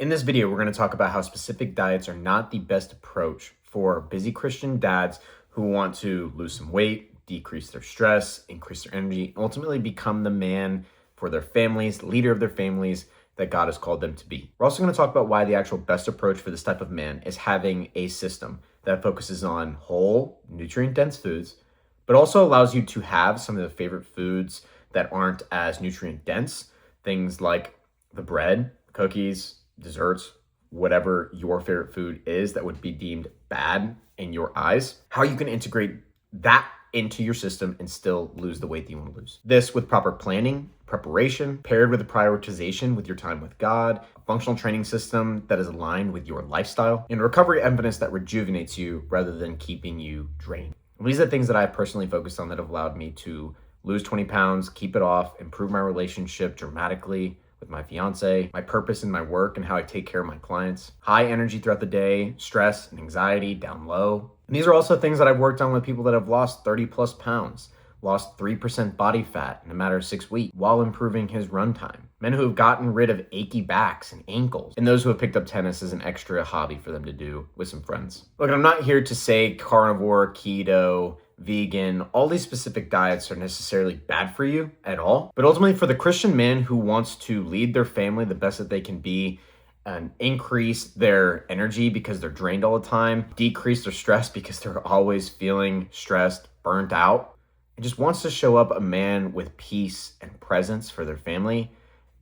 In this video, we're going to talk about how specific diets are not the best approach for busy Christian dads who want to lose some weight, decrease their stress, increase their energy, ultimately become the man for their families, leader of their families that God has called them to be. We're also going to talk about why the actual best approach for this type of man is having a system that focuses on whole, nutrient-dense foods, but also allows you to have some of the favorite foods that aren't as nutrient-dense, things like the bread, cookies, desserts, whatever your favorite food is that would be deemed bad in your eyes, how you can integrate that into your system and still lose the weight that you want to lose. This with proper planning, preparation, paired with a prioritization with your time with God, a functional training system that is aligned with your lifestyle, and recovery evidence that rejuvenates you rather than keeping you drained. And these are the things that I've personally focused on that have allowed me to lose 20 pounds, keep it off, improve my relationship dramatically with my fiance, my purpose in my work and how I take care of my clients, high energy throughout the day, stress and anxiety down low. And these are also things that I've worked on with people that have lost 30 plus pounds, lost 3% body fat in a matter of 6 weeks while improving his run time. Men who have gotten rid of achy backs and ankles, and those who have picked up tennis as an extra hobby for them to do with some friends. Look, I'm not here to say carnivore, keto, vegan, all these specific diets are necessarily bad for you at all. But ultimately, for the Christian man who wants to lead their family the best that they can be and increase their energy because they're drained all the time, decrease their stress because they're always feeling stressed, burnt out, and just wants to show up a man with peace and presence for their family,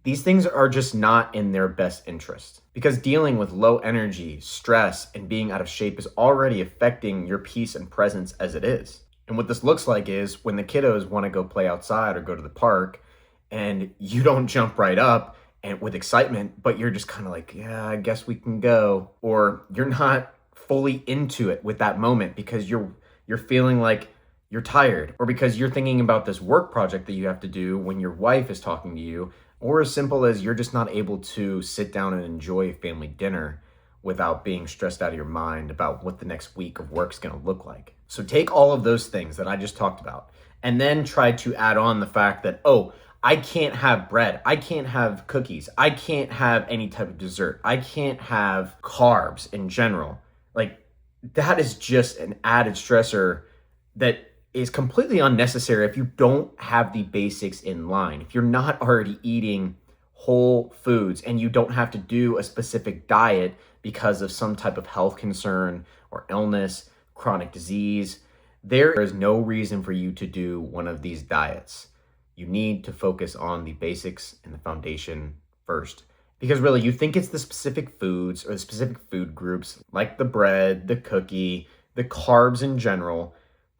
these things are just not in their best interest, because dealing with low energy, stress, and being out of shape is already affecting your peace and presence as it is. And what this looks like is when the kiddos want to go play outside or go to the park and you don't jump right up and with excitement, but you're just kind of like, yeah, I guess we can go. Or you're not fully into it with that moment because you're feeling like you're tired, or because you're thinking about this work project that you have to do when your wife is talking to you, or as simple as you're just not able to sit down and enjoy a family dinner without being stressed out of your mind about what the next week of work is going to look like. So take all of those things that I just talked about and then try to add on the fact that, oh, I can't have bread, I can't have cookies, I can't have any type of dessert, I can't have carbs in general. Like, that is just an added stressor that is completely unnecessary if you don't have the basics in line. If you're not already eating whole foods and you don't have to do a specific diet because of some type of health concern or illness, chronic disease, there is no reason for you to do one of these diets. You need to focus on the basics and the foundation first. Because really, you think it's the specific foods or the specific food groups like the bread, the cookie, the carbs in general,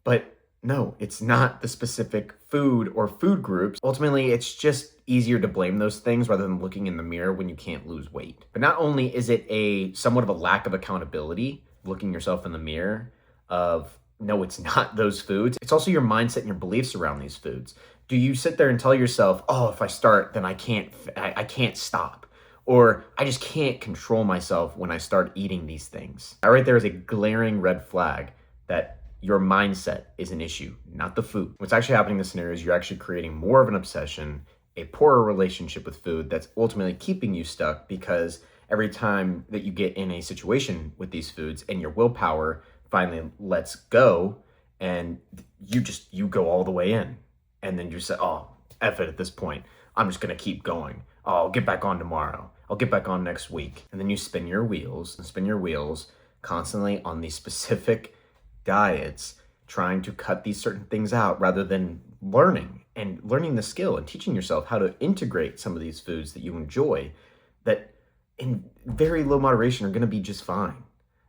but no, it's not the specific food or food groups. Ultimately, it's just easier to blame those things rather than looking in the mirror when you can't lose weight. But not only is it a somewhat of a lack of accountability, looking yourself in the mirror of, no, it's not those foods. It's also your mindset and your beliefs around these foods. Do you sit there and tell yourself, oh, if I start, then I can't stop. Or I just can't control myself when I start eating these things. That right there is a glaring red flag that your mindset is an issue, not the food. What's actually happening in this scenario is you're actually creating more of an obsession, a poorer relationship with food that's ultimately keeping you stuck, because every time that you get in a situation with these foods and your willpower finally lets go and you go all the way in, and then you say, oh, F it at this point. I'm just gonna keep going. Oh, I'll get back on tomorrow. I'll get back on next week. And then you spin your wheels constantly on these specific diets, trying to cut these certain things out rather than learning the skill and teaching yourself how to integrate some of these foods that you enjoy that in very low moderation are going to be just fine.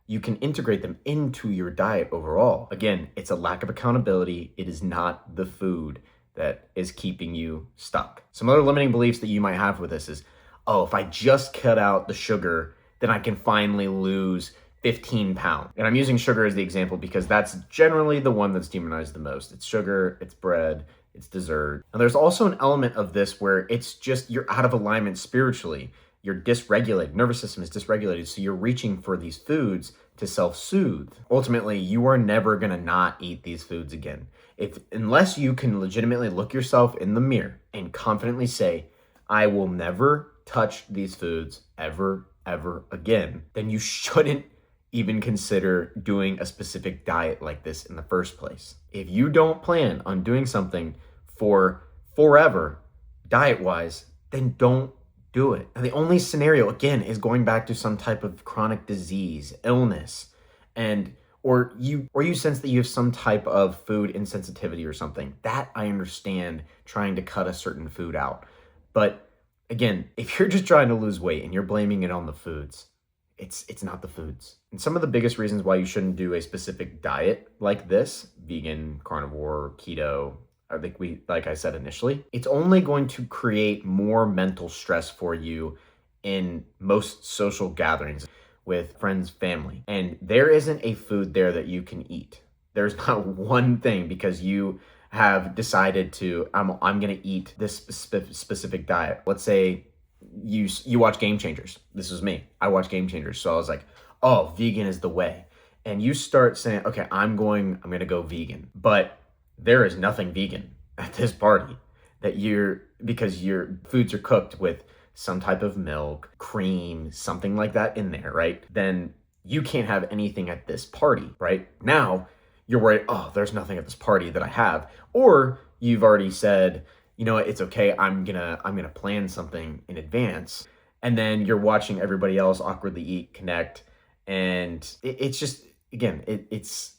You can integrate them into your diet overall. Again, it's a lack of accountability. It is not the food that is keeping you stuck. Some other limiting beliefs that you might have with this is, oh, if I just cut out the sugar, then I can finally lose 15 pounds. And I'm using sugar as the example because that's generally the one that's demonized the most. It's sugar, it's bread, it's dessert. And there's also an element of this where it's just you're out of alignment spiritually. You're dysregulated, nervous system is dysregulated, so you're reaching for these foods to self-soothe. Ultimately, you are never gonna not eat these foods again. Unless you can legitimately look yourself in the mirror and confidently say, I will never touch these foods ever ever again, then you shouldn't even consider doing a specific diet like this in the first place. If you don't plan on doing something for forever, diet wise, then don't do it. And the only scenario, again, is going back to some type of chronic disease, illness, and or you sense that you have some type of food insensitivity or something. That I understand, trying to cut a certain food out. But again, if you're just trying to lose weight and you're blaming it on the foods, it's not the foods. And some of the biggest reasons why you shouldn't do a specific diet like this, vegan, carnivore, keto, like I said initially, it's only going to create more mental stress for you in most social gatherings with friends, family. And there isn't a food there that you can eat. There's not one thing because you have decided to, I'm going to eat this specific diet. Let's say you watch Game Changers. This was me. I watched Game Changers. So I was like, oh, vegan is the way. And you start saying, okay, I'm going to go vegan. But there is nothing vegan at this party because your foods are cooked with some type of milk, cream, something like that in there, right? Then you can't have anything at this party, right? Now you're worried, oh, there's nothing at this party that I have. Or you've already said, you know what, it's okay, I'm gonna plan something in advance. And then you're watching everybody else awkwardly eat, connect, and it's just, again, it's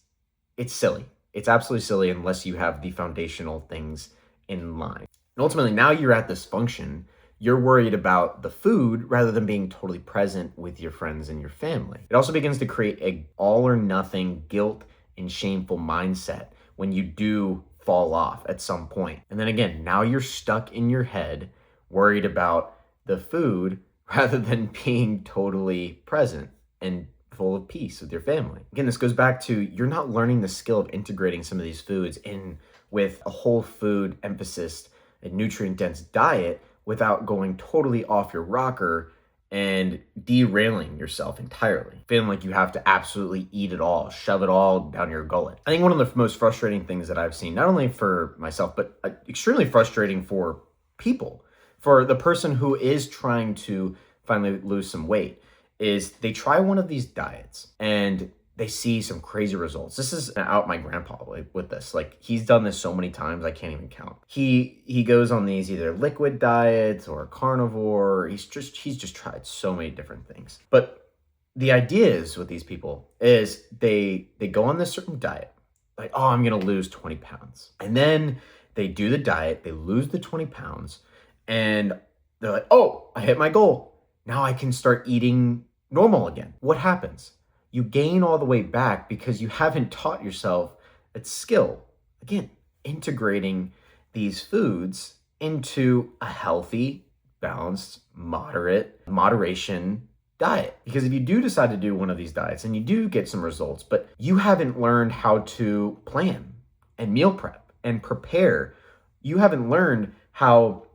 silly. It's absolutely silly unless you have the foundational things in line. And ultimately, now you're at this function, you're worried about the food rather than being totally present with your friends and your family. It also begins to create a all or nothing guilt and shameful mindset when you do fall off at some point. And then again, now you're stuck in your head, worried about the food rather than being totally present and full of peace with your family. Again, this goes back to you're not learning the skill of integrating some of these foods in with a whole food emphasis and nutrient dense diet without going totally off your rocker and derailing yourself entirely, feeling like you have to absolutely eat it all, shove it all down your gullet. I think one of the most frustrating things that I've seen, not only for myself, but extremely frustrating for people, for the person who is trying to finally lose some weight, is they try one of these diets and they see some crazy results. This is out my grandpa with this. Like, he's done this so many times, I can't even count. He goes on these either liquid diets or carnivore. He's just tried so many different things. But the idea is with these people is they go on this certain diet, like, oh, I'm gonna lose 20 pounds. And then they do the diet, they lose the 20 pounds, and they're like, oh, I hit my goal. Now I can start eating normal again. What happens? You gain all the way back because you haven't taught yourself that skill. Again, integrating these foods into a healthy, balanced, moderation diet. Because if you do decide to do one of these diets and you do get some results, but you haven't learned how to plan and meal prep and prepare, you haven't learned how,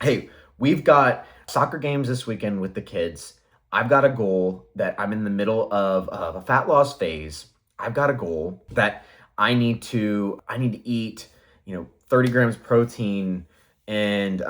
hey, we've got soccer games this weekend with the kids. I've got a goal that I'm in the middle of a fat loss phase. I've got a goal that I need to eat, 30 grams protein and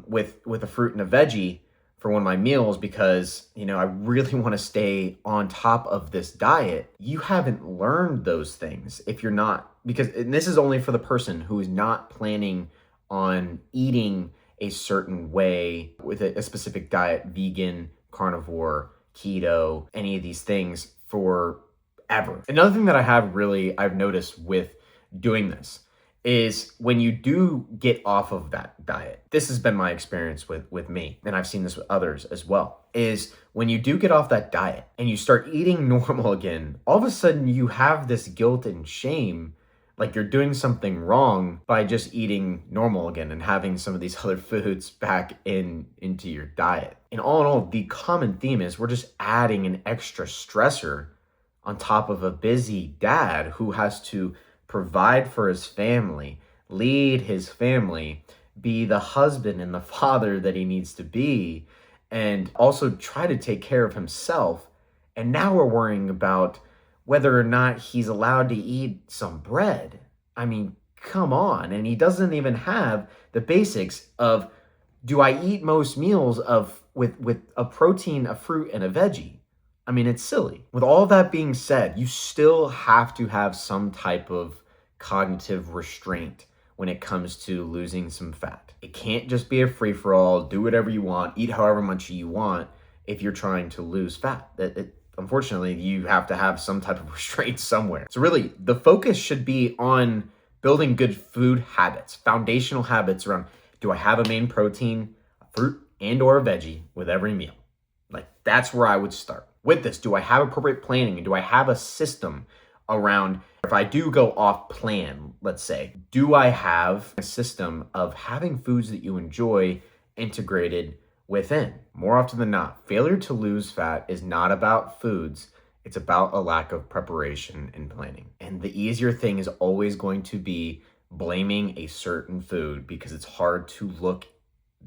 with a fruit and a veggie for one of my meals because, I really want to stay on top of this diet. You haven't learned those things if you're not, and this is only for the person who is not planning on eating a certain way with a specific diet, vegan, carnivore, keto, any of these things forever. Another thing that I've noticed with doing this is when you do get off of that diet, this has been my experience with me, and I've seen this with others as well, is when you do get off that diet and you start eating normal again, all of a sudden you have this guilt and shame, like you're doing something wrong by just eating normal again and having some of these other foods back into your diet. And all in all, the common theme is we're just adding an extra stressor on top of a busy dad who has to provide for his family, lead his family, be the husband and the father that he needs to be, and also try to take care of himself. And now we're worrying about whether or not he's allowed to eat some bread. I mean, come on. And he doesn't even have the basics of, do I eat most meals of with a protein, a fruit, and a veggie. I mean, it's silly. With all that being said, you still have to have some type of cognitive restraint when it comes to losing some fat. It can't just be a free-for-all, do whatever you want, eat however much you want if you're trying to lose fat. Unfortunately, you have to have some type of restraint somewhere. So really, the focus should be on building good food habits, foundational habits around, do I have a main protein, a fruit, and or a veggie with every meal? Like, that's where I would start. With this, do I have appropriate planning, and do I have a system around, if I do go off plan, let's say, do I have a system of having foods that you enjoy integrated within? More often than not, failure to lose fat is not about foods. It's about a lack of preparation and planning. And the easier thing is always going to be blaming a certain food, because it's hard to look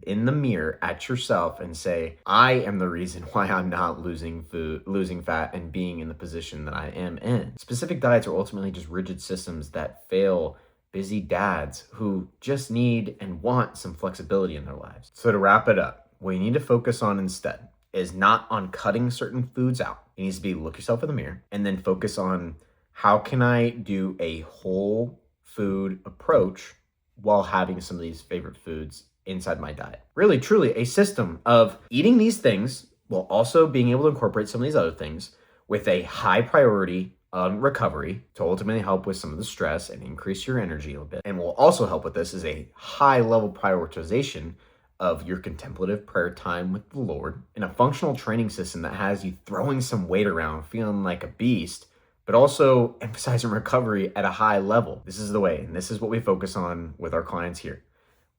in the mirror at yourself and say, I am the reason why I'm not losing fat and being in the position that I am in. Specific diets are ultimately just rigid systems that fail busy dads who just need and want some flexibility in their lives. So to wrap it up, what you need to focus on instead is not on cutting certain foods out. It needs to be, look yourself in the mirror and then focus on, how can I do a whole food approach while having some of these favorite foods inside my diet? Really, truly a system of eating these things while also being able to incorporate some of these other things with a high priority on recovery to ultimately help with some of the stress and increase your energy a little bit. And will also help with this is a high level prioritization of your contemplative prayer time with the Lord, and a functional training system that has you throwing some weight around, feeling like a beast, but also emphasizing recovery at a high level. This is the way, and this is what we focus on with our clients here.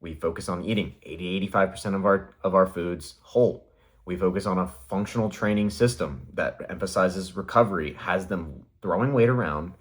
We focus on eating 80-85% of our foods whole. We focus on a functional training system that emphasizes recovery, has them throwing weight around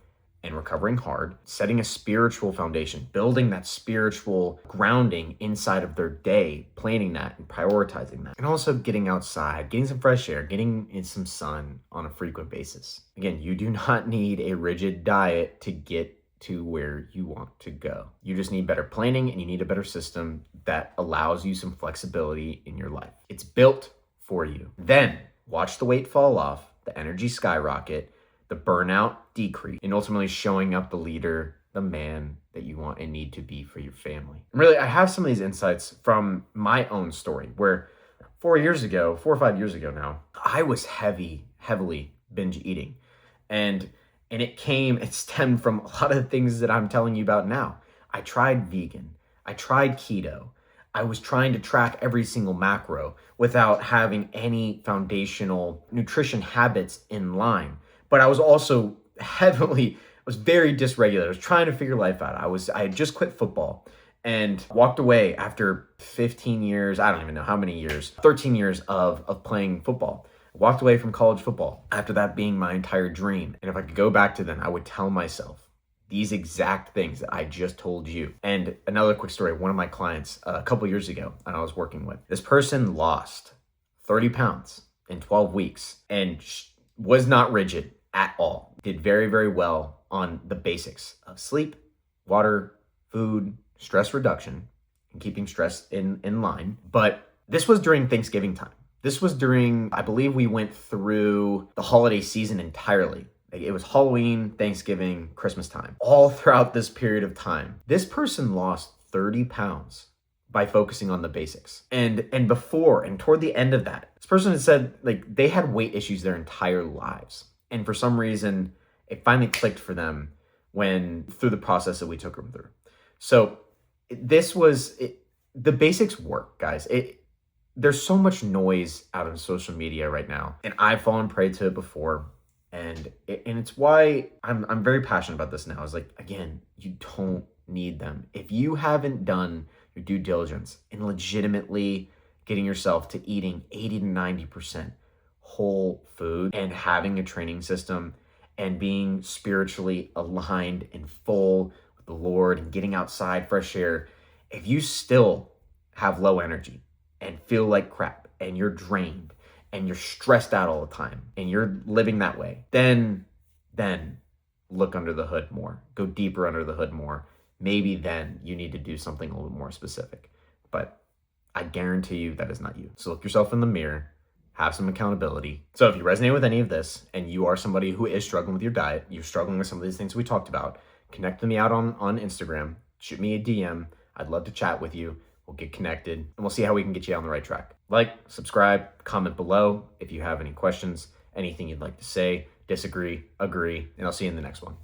and recovering hard, setting a spiritual foundation, building that spiritual grounding inside of their day, planning that and prioritizing that. And also getting outside, getting some fresh air, getting in some sun on a frequent basis. Again, you do not need a rigid diet to get to where you want to go. You just need better planning, and you need a better system that allows you some flexibility in your life. It's built for you. Then watch the weight fall off, the energy skyrocket, the burnout decrease, and ultimately showing up the leader, the man that you want and need to be for your family. And really, I have some of these insights from my own story, where 4 or 5 years ago now, I was heavily binge eating. And it stemmed from a lot of the things that I'm telling you about now. I tried vegan. I tried keto. I was trying to track every single macro without having any foundational nutrition habits in line. But I was also very dysregulated. I was trying to figure life out. I had just quit football and walked away after 15 years. I don't even know how many years, 13 years of playing football. Walked away from college football after that being my entire dream. And if I could go back to then, I would tell myself these exact things that I just told you. And another quick story, one of my clients a couple years ago, and I was working with, this person lost 30 pounds in 12 weeks and was not rigid at all. Did very, very well on the basics of sleep, water, food, stress reduction, and keeping stress in line. But this was during Thanksgiving time. This was during, I believe we went through the holiday season entirely. It was Halloween, Thanksgiving, Christmas time. All throughout this period of time, this person lost 30 pounds by focusing on the basics. And toward the end of that, this person had said like they had weight issues their entire lives. And for some reason, it finally clicked for them through the process that we took them through. So the basics work, guys. There's so much noise out on social media right now, and I've fallen prey to it before. And it's why I'm very passionate about this now. Is like, again, you don't need them. If you haven't done your due diligence in legitimately getting yourself to eating 80-90% whole food and having a training system and being spiritually aligned and full with the Lord and getting outside, fresh air, if you still have low energy and feel like crap and you're drained and you're stressed out all the time and you're living that way, then look under the hood more. Go deeper under the hood more. Maybe then you need to do something a little more specific. But I guarantee you that is not you. So look yourself in the mirror, have some accountability. So if you resonate with any of this and you are somebody who is struggling with your diet, you're struggling with some of these things we talked about, connect with me out on Instagram, shoot me a DM. I'd love to chat with you. We'll get connected and we'll see how we can get you on the right track. Like, subscribe, comment below if you have any questions, anything you'd like to say, disagree, agree, and I'll see you in the next one.